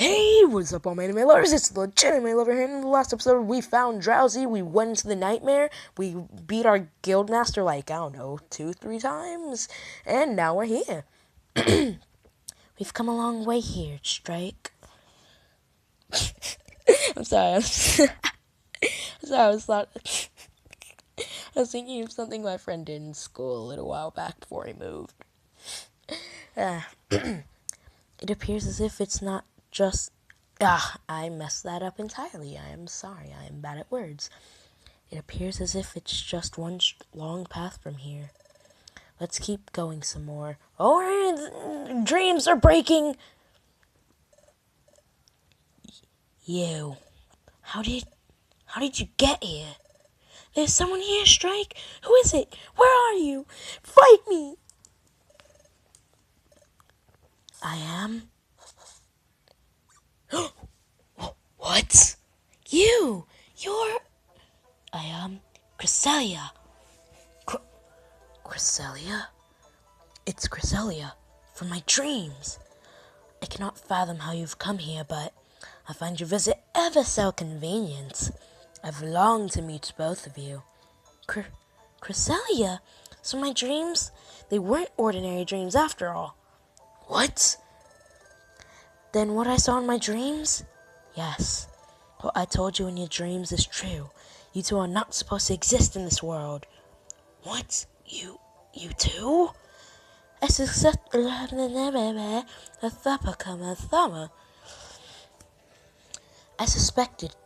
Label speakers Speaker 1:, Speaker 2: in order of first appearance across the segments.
Speaker 1: Hey, what's up all my anime lovers? It's the legitimate lover here. In the last episode, we found Drowsy, we went into the nightmare, we beat our guild master like, I don't know, 2-3 times, and now we're here. We've come a long way here, Strike. I'm sorry, I was thinking of something my friend did in school a little while back before he moved. It appears as if it's not just... I messed that up entirely. I am sorry. I am bad at words. It appears as if it's just one long path from here. Let's keep going some more. Oh, dreams are breaking! You. How did you get here? There's someone here, Strike. Who is it? Where are you? Fight me! I am... What? You're... I am Cresselia. Cresselia? It's Cresselia from my dreams. I cannot fathom how you've come here, but I find your visit ever so convenient. I've longed to meet both of you. Cresselia? So my dreams, they weren't ordinary dreams after all. What? Then what I saw in my dreams? Yes. What I told you in your dreams is true. You two are not supposed to exist in this world. What? You two? I suspected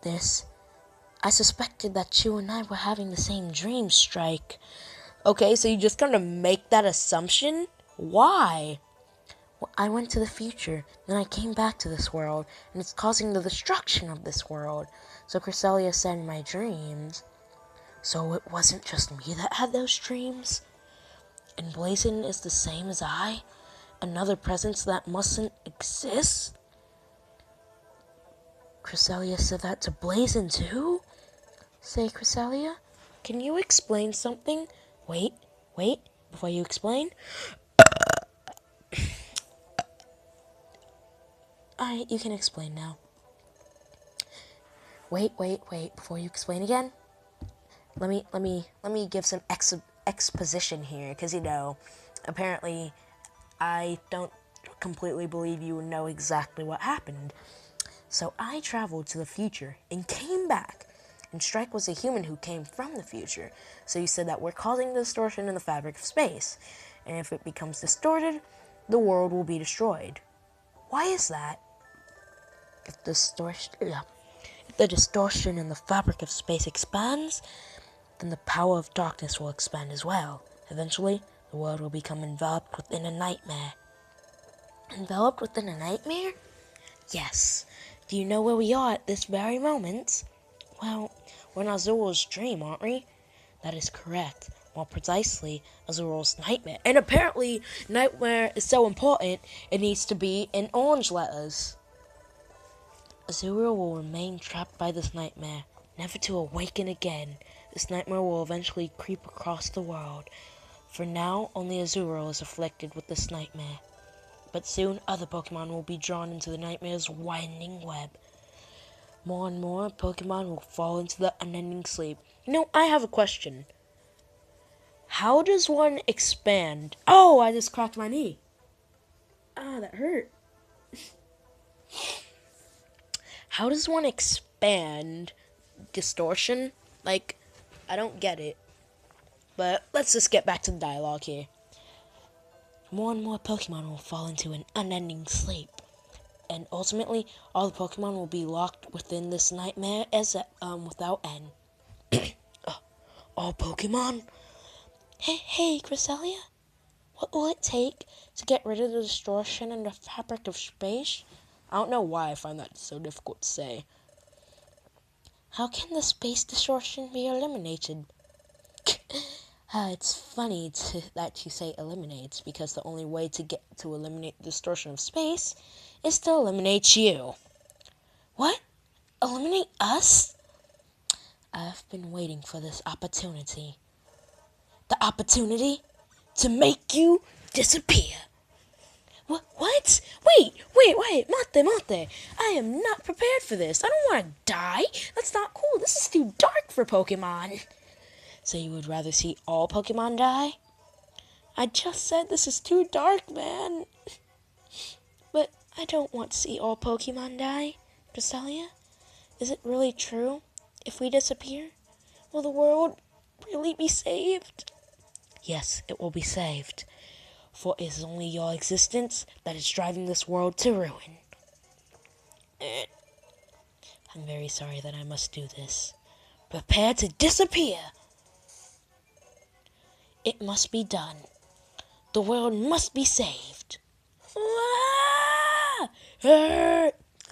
Speaker 1: this. I suspected that you and I were having the same dream, Strike. Okay, so you just kind of make that assumption? Why? Well, I went to the future, then I came back to this world, and it's causing the destruction of this world. So Cresselia said in my dreams. So it wasn't just me that had those dreams? And Blazin is the same as I? Another presence that mustn't exist? Cresselia said that to Blazin too? Say, Cresselia, can you explain something? Wait, before you explain. Alright, you can explain now. Wait, before you explain again. Let me give some exposition here, because, apparently I don't completely believe you know exactly what happened. So I traveled to the future and came back, and Strike was a human who came from the future. So you said that we're causing distortion in the fabric of space, and if it becomes distorted, the world will be destroyed. Why is that? If the distortion in the fabric of space expands, then the power of darkness will expand as well. Eventually, the world will become enveloped within a nightmare. Enveloped within a nightmare? Yes. Do you know where we are at this very moment? Well, we're in Azural's dream, aren't we? That is correct. More precisely, Azural's nightmare. And apparently, nightmare is so important, it needs to be in orange letters. Azural will remain trapped by this nightmare, never to awaken again. This nightmare will eventually creep across the world. For now, only Azural is afflicted with this nightmare. But soon, other Pokemon will be drawn into the nightmare's winding web. More and more Pokemon will fall into the unending sleep. I have a question. How does one expand? Oh, I just cracked my knee. That hurt. How does one expand distortion? Like, I don't get it. But let's just get back to the dialogue here. More and more Pokemon will fall into an unending sleep. And ultimately, all the Pokemon will be locked within this nightmare as without end. All Pokemon? Hey, Cresselia? What will it take to get rid of the distortion in the fabric of space? I don't know why I find that so difficult to say. How can the space distortion be eliminated? It's funny that you say eliminates, because the only way to eliminate the distortion of space is to eliminate you. What? Eliminate us? I've been waiting for this opportunity. The opportunity to make you disappear. What? Wait, mate. I am not prepared for this. I don't want to die. That's not cool. This is too dark for Pokemon. So you would rather see all Pokemon die? I just said this is too dark, man. But I don't want to see all Pokemon die. Cresselia, is it really true? If we disappear, will the world really be saved? Yes, it will be saved. For it is only your existence that is driving this world to ruin. I'm very sorry that I must do this. Prepare to disappear. It must be done. The world must be saved. Ah!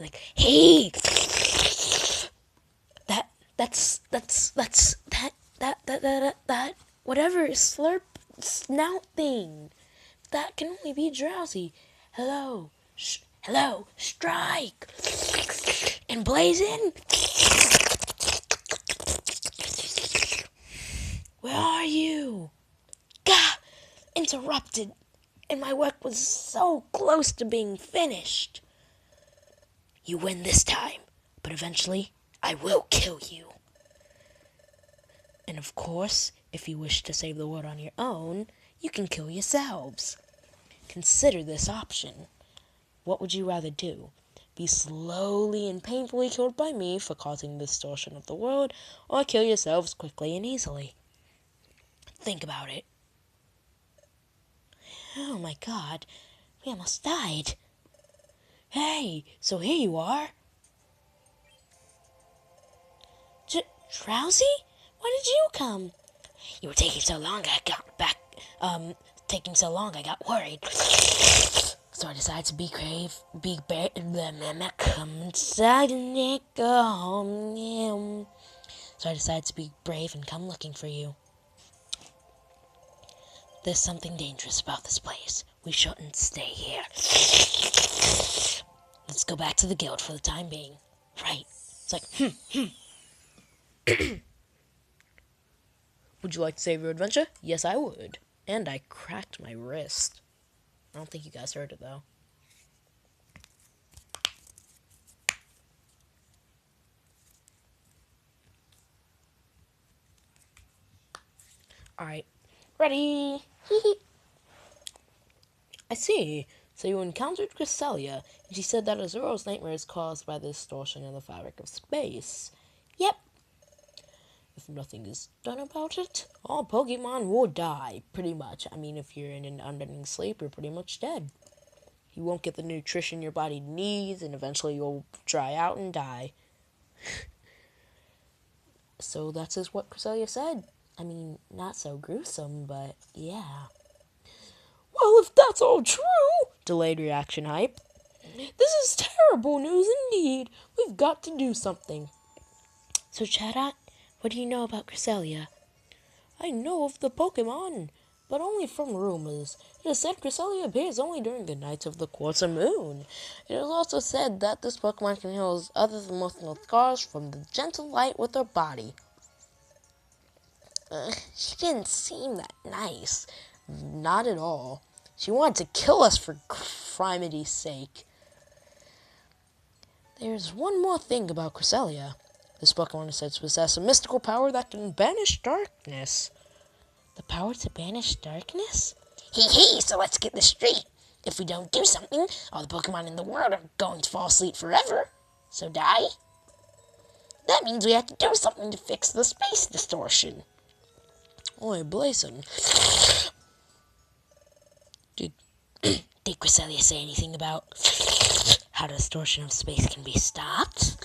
Speaker 1: Like, hey! That, whatever, slurp, snout thing. That can only be Drowsy. Hello, strike! And Blazin'? Where are you? Gah! Interrupted. And my work was so close to being finished. You win this time, but eventually I will kill you. And of course, if you wish to save the world on your own, you can kill yourselves. Consider this option. What would you rather do? Be slowly and painfully killed by me for causing the distortion of the world, or kill yourselves quickly and easily? Think about it. Oh my god, we almost died. Hey, so here you are. Drowsy? Why did you come? You were taking so long, I got worried. So I decided to come inside and go home. So I decided to be brave and come looking for you. There's something dangerous about this place. We shouldn't stay here. Let's go back to the guild for the time being. Right. It's like, Would you like to save your adventure? Yes, I would. And I cracked my wrist. I don't think you guys heard it, though. Alright. Ready? I see. So you encountered Cresselia, and she said that Azuro's nightmare is caused by the distortion in the fabric of space. Yep. If nothing is done about it, all Pokemon will die, pretty much. I mean, if you're in an unending sleep, you're pretty much dead. You won't get the nutrition your body needs, and eventually you'll dry out and die. So that's just what Cresselia said. I mean, not so gruesome, but yeah. Well, if that's all true, delayed reaction hype. This is terrible news indeed. We've got to do something. So, Chatot, what do you know about Cresselia? I know of the Pokemon, but only from rumors. It is said Cresselia appears only during the nights of the quarter moon. It is also said that this Pokemon can heal others' emotional scars from the gentle light with her body. She didn't seem that nice. Not at all. She wanted to kill us for Crimidy's sake. There's one more thing about Cresselia. This Pokemon is said to possess a mystical power that can banish darkness. The power to banish darkness? Hee, so let's get this straight. If we don't do something, all the Pokemon in the world are going to fall asleep forever. So die? That means we have to do something to fix the space distortion. Oi, Blazin'. Did Cresselia say anything about how the distortion of space can be stopped?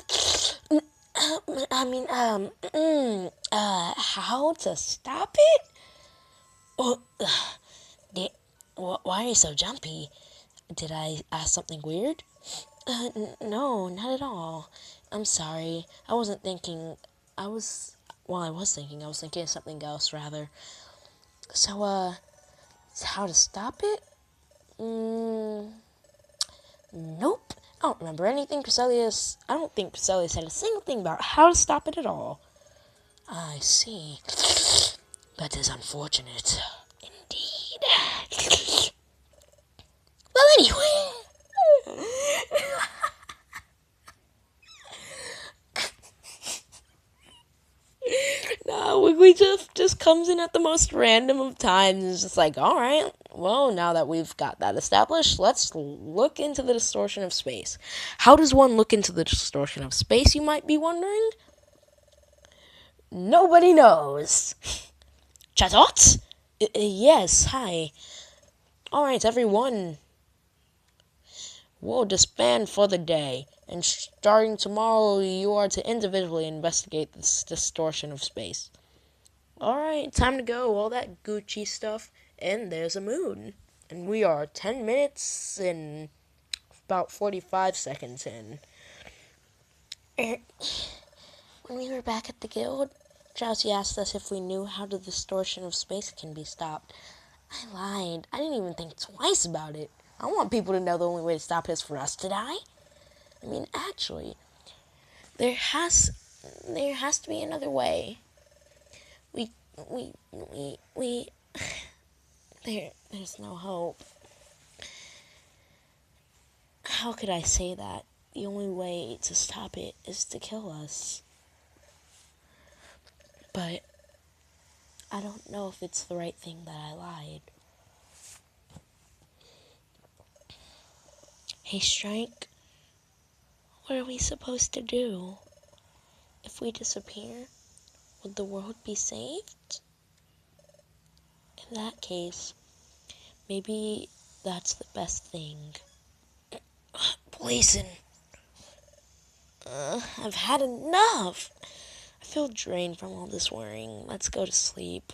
Speaker 1: How to stop it? Why are you so jumpy? Did I ask something weird? No, not at all. I'm sorry. I was thinking of something else, rather. So, how to stop it? Nope. I don't remember anything I don't think Cresselia said a single thing about how to stop it at all. I see. That is unfortunate. Indeed. Well, anyway, he just comes in at the most random of times and is just like, all right, well, now that we've got that established, let's look into the distortion of space. How does one look into the distortion of space, you might be wondering? Nobody knows. Chatot? Yes, hi. Alright, everyone. We'll disband for the day. And starting tomorrow, you are to individually investigate this distortion of space. Alright, time to go. All that Gucci stuff. And there's a moon. And we are 10 minutes and about 45 seconds in. When we were back at the guild, Drowsy asked us if we knew how the distortion of space can be stopped. I lied. I didn't even think twice about it. I want people to know the only way to stop it is for us to die. I mean, actually, there has to be another way. There's no hope. How could I say that? The only way to stop it is to kill us. But I don't know if it's the right thing that I lied. Hey, Strike, what are we supposed to do? If we disappear, would the world be saved? In that case, maybe that's the best thing. Blazin', I've had enough. I feel drained from all this worrying. Let's go to sleep.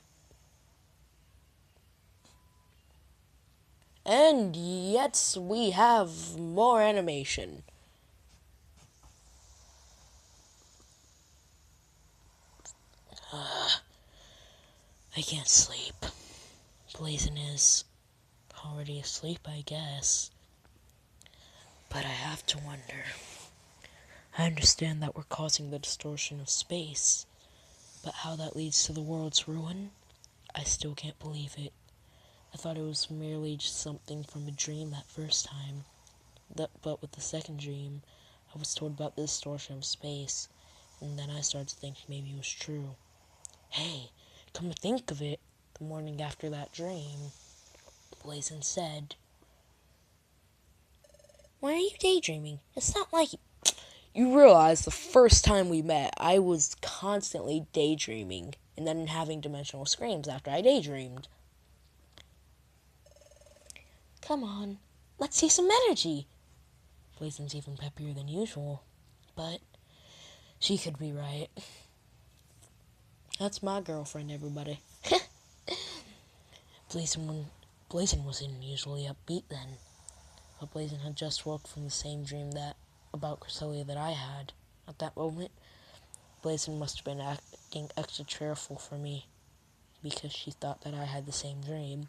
Speaker 1: And yet we have more animation. I can't sleep. Blazin' is already asleep, I guess. But I have to wonder. I understand that we're causing the distortion of space, but how that leads to the world's ruin, I still can't believe it. I thought it was merely just something from a dream that first time. But with the second dream, I was told about the distortion of space, and then I started to think maybe it was true. Hey, come to think of it, the morning after that dream, Blazin said, "Why are you daydreaming? It's not like..." You realize the first time we met, I was constantly daydreaming, and then having dimensional screams after I daydreamed. Come on, let's see some energy. Blazin's even peppier than usual, but she could be right. That's my girlfriend, everybody. Blazin wasn't usually upbeat then, but Blazin had just woke from the same dream about Cresselia that I had. At that moment, Blazin must have been acting extra cheerful for me, because she thought that I had the same dream.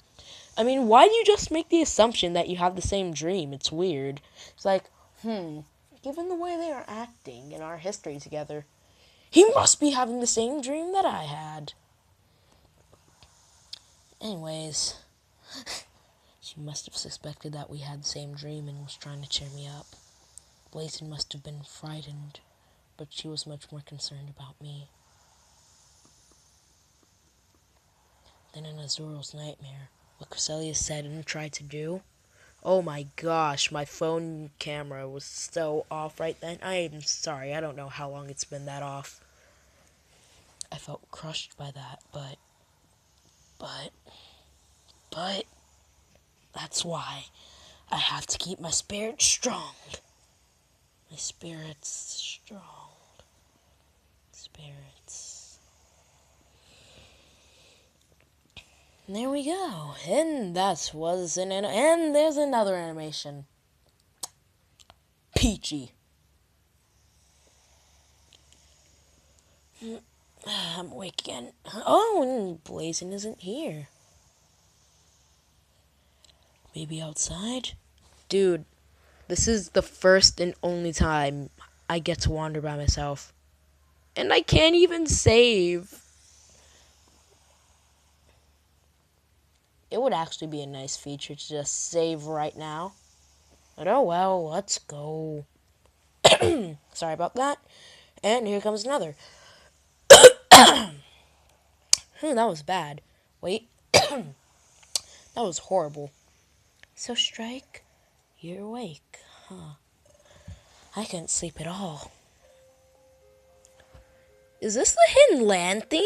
Speaker 1: I mean, why do you just make the assumption that you have the same dream? It's weird. It's like, given the way they are acting in our history together, he must be having the same dream that I had. Anyways, she must have suspected that we had the same dream and was trying to cheer me up. Blazin must have been frightened, but she was much more concerned about me. Then in Azural's nightmare, what Cresselia said and tried to do, oh my gosh, my phone camera was so off right then. I am sorry, I don't know how long it's been that off. I felt crushed by that, but, that's why I have to keep my spirit strong. My spirit's strong. Spirits. And there we go. And that was and there's another animation. Peachy. I'm awake again. Oh, and Blazin isn't here. Maybe outside? Dude, this is the first and only time I get to wander by myself. And I can't even save. It would actually be a nice feature to just save right now. But oh well, let's go. Sorry about that. And here comes another. That was bad. Wait. That was horrible. So, Strike, you're awake, huh? I couldn't sleep at all. Is this the Hidden Land theme?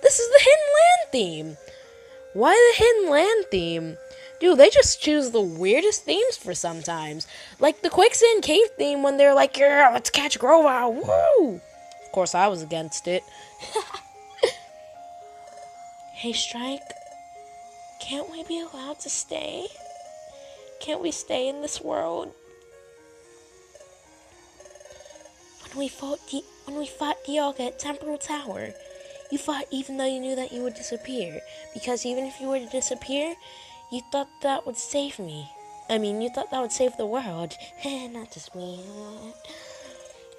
Speaker 1: This is the Hidden Land theme. Why the Hidden Land theme? Dude, they just choose the weirdest themes for sometimes. Like the Quicksand Cave theme when they're like, yeah, let's catch Grover. Woo! Of course, I was against it. Hey, Strike, can't we be allowed to stay? Can't we stay in this world? When we fought Dialga at Temporal Tower, you fought even though you knew that you would disappear. Because even if you were to disappear, you thought that would save me. I mean, you thought that would save the world. Not just me.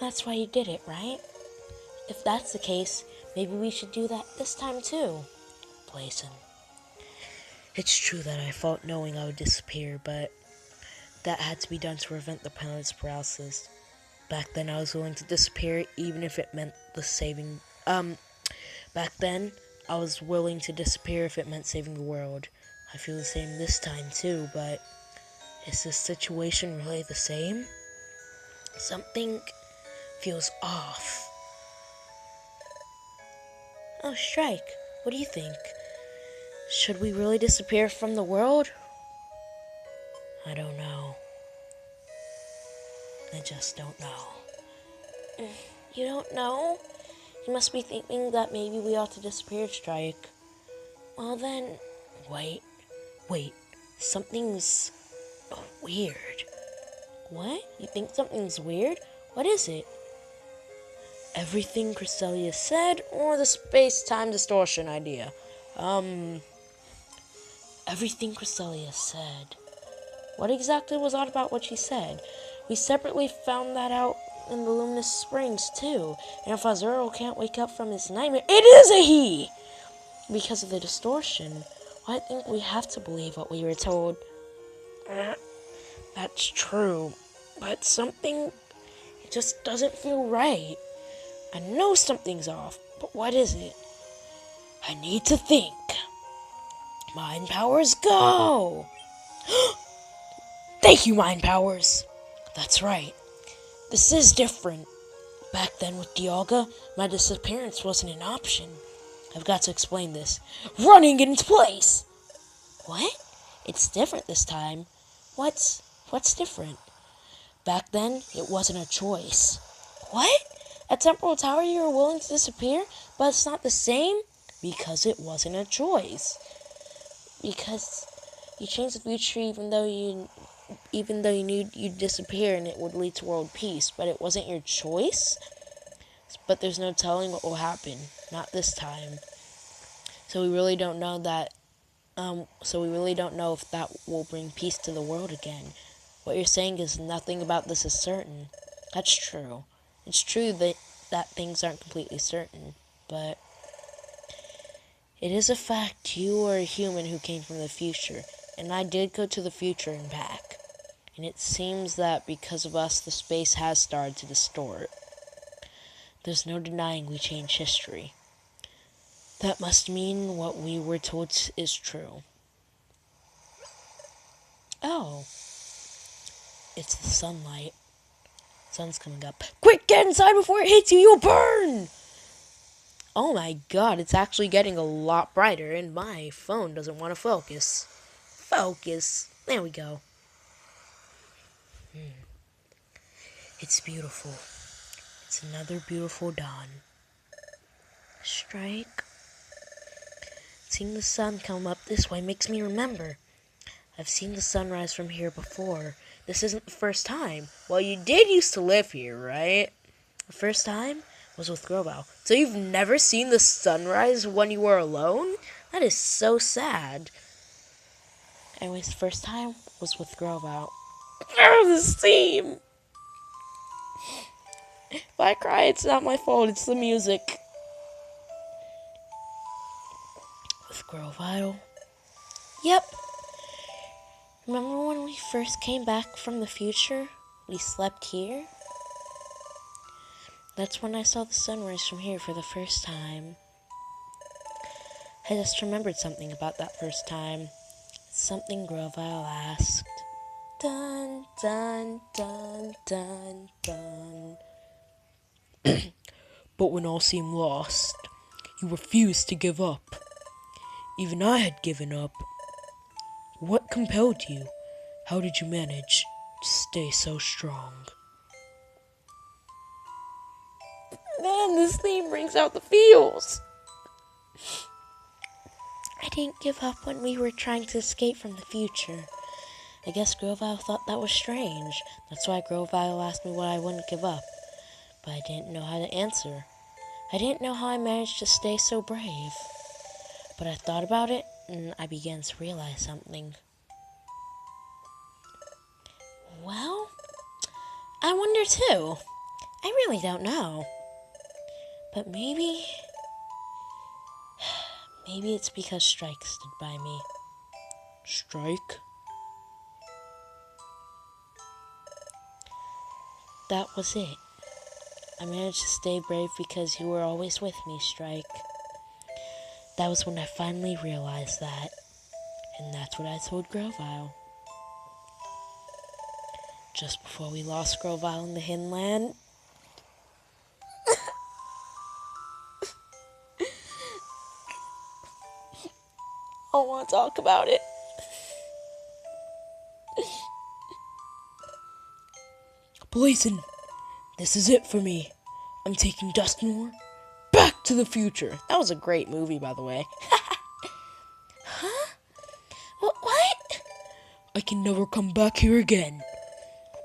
Speaker 1: That's why you did it, right? If that's the case, maybe we should do that this time too. Blazin'. It's true that I fought knowing I would disappear, but that had to be done to prevent the planet's paralysis. Back then, I was willing to disappear even if it meant saving the world. I feel the same this time too, but is this situation really the same? Something feels off. Oh, Strike, what do you think? Should we really disappear from the world? I don't know. I just don't know. You don't know? You must be thinking that maybe we ought to disappear, Strike. Well then, wait. Something's weird. What? You think something's weird? What is it? Everything Cresselia said, or the space-time distortion idea? Everything Cresselia said. What exactly was odd about what she said? We separately found that out in the Luminous Springs, too. And if Azuro can't wake up from his nightmare, it is a he! Because of the distortion. Well, I think we have to believe what we were told. That's true. But something just doesn't feel right. I know something's off, but what is it? I need to think. Mind powers, go! Thank you, Mind powers! That's right. This is different. Back then with Dialga, my disappearance wasn't an option. I've got to explain this. Running in its place! What? It's different this time. What's different? Back then, it wasn't a choice. What? At Temporal Tower, you were willing to disappear, but it's not the same? Because it wasn't a choice. Because you changed the future even though you knew you'd disappear and it would lead to world peace, but it wasn't your choice? But there's no telling what will happen. Not this time. So we really don't know if that will bring peace to the world again. What you're saying is nothing about this is certain. That's true. It's true that things aren't completely certain, but it is a fact you are a human who came from the future, and I did go to the future and back. And it seems that because of us, the space has started to distort. There's no denying we changed history. That must mean what we were told is true. Oh. It's the sunlight. Sun's coming up. Quick, get inside before it hits you, you'll burn! Oh my god, it's actually getting a lot brighter, and my phone doesn't want to focus. Focus. There we go. It's beautiful. It's another beautiful dawn. Strike. Seeing the sun come up this way makes me remember. I've seen the sunrise from here before. This isn't the first time. Well, you did used to live here, right? The first time was with Grobo. So you've never seen the sunrise when you were alone? That is so sad. Anyways, the first time was with Grobo. This theme! If I cry, it's not my fault. It's the music. With Grovo. Yep. Remember when we first came back from the future? We slept here? That's when I saw the sunrise from here for the first time. I just remembered something about that first time. Something Grovile asked. Dun, dun, dun, dun, dun. But when all seemed lost, you refused to give up. Even I had given up. What compelled you? How did you manage to stay so strong? Man, this theme brings out the feels. I didn't give up when we were trying to escape from the future. I guess Grovile thought that was strange. That's why Grovile asked me why I wouldn't give up. But I didn't know how to answer. I didn't know how I managed to stay so brave. But I thought about it, and I began to realize something. Well, I wonder too. I really don't know. But maybe it's because Strike stood by me. Strike? That was it. I managed to stay brave because you were always with me, Strike. That was when I finally realized that. And that's what I told Grovile. Just before we lost Grovile in the Hinland. I don't want to talk about it. Blazin', this is it for me. I'm taking Dustmore back to the future. That was a great movie, by the way. Huh? What? I can never come back here again.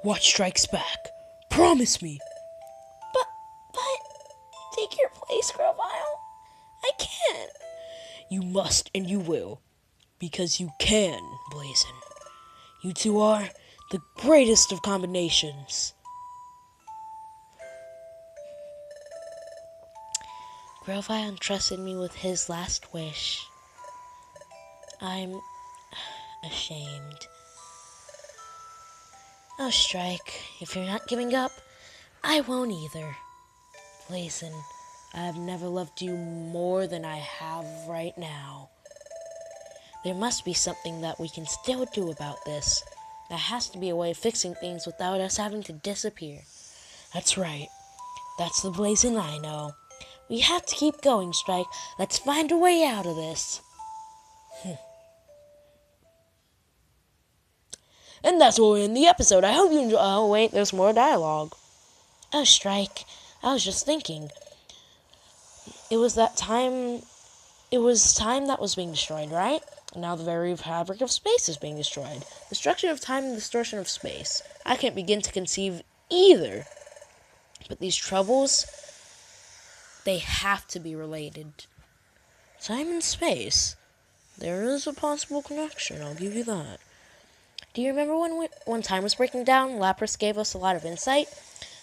Speaker 1: Watch Strikes back. Promise me. But, take your place, Grovile. I can't. You must and you will. Because you can, Blazin'. You two are the greatest of combinations. Grovile entrusted me with his last wish. I'm ashamed. Oh, Strike, if you're not giving up, I won't either. Blazin', I have never loved you more than I have right now. There must be something that we can still do about this. There has to be a way of fixing things without us having to disappear. That's right. That's the Blazin' I know. We have to keep going, Strike. Let's find a way out of this. And that's where we end the episode. I hope you enjoy. Oh, wait, there's more dialogue. Oh, Strike. I was just thinking. It was time that was being destroyed, right? And now the very fabric of space is being destroyed. Destruction of time and distortion of space. I can't begin to conceive either. But these troubles, they have to be related. Time and space. There is a possible connection, I'll give you that. Do you remember when time was breaking down, Lapras gave us a lot of insight?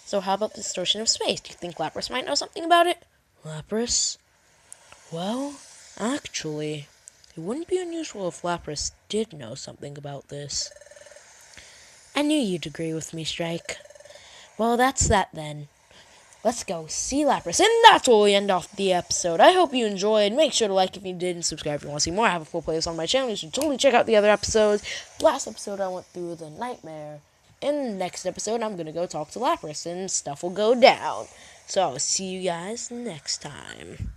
Speaker 1: So how about the distortion of space? Do you think Lapras might know something about it? Lapras? Well, actually, it wouldn't be unusual if Lapras did know something about this. I knew you'd agree with me, Strike. Well, that's that then. Let's go see Lapras. And that's where we end off the episode. I hope you enjoyed. Make sure to like if you did and subscribe if you want to see more. I have a full playlist on my channel. You should totally check out the other episodes. Last episode, I went through the nightmare. In the next episode, I'm going to go talk to Lapras and stuff will go down. So I'll see you guys next time.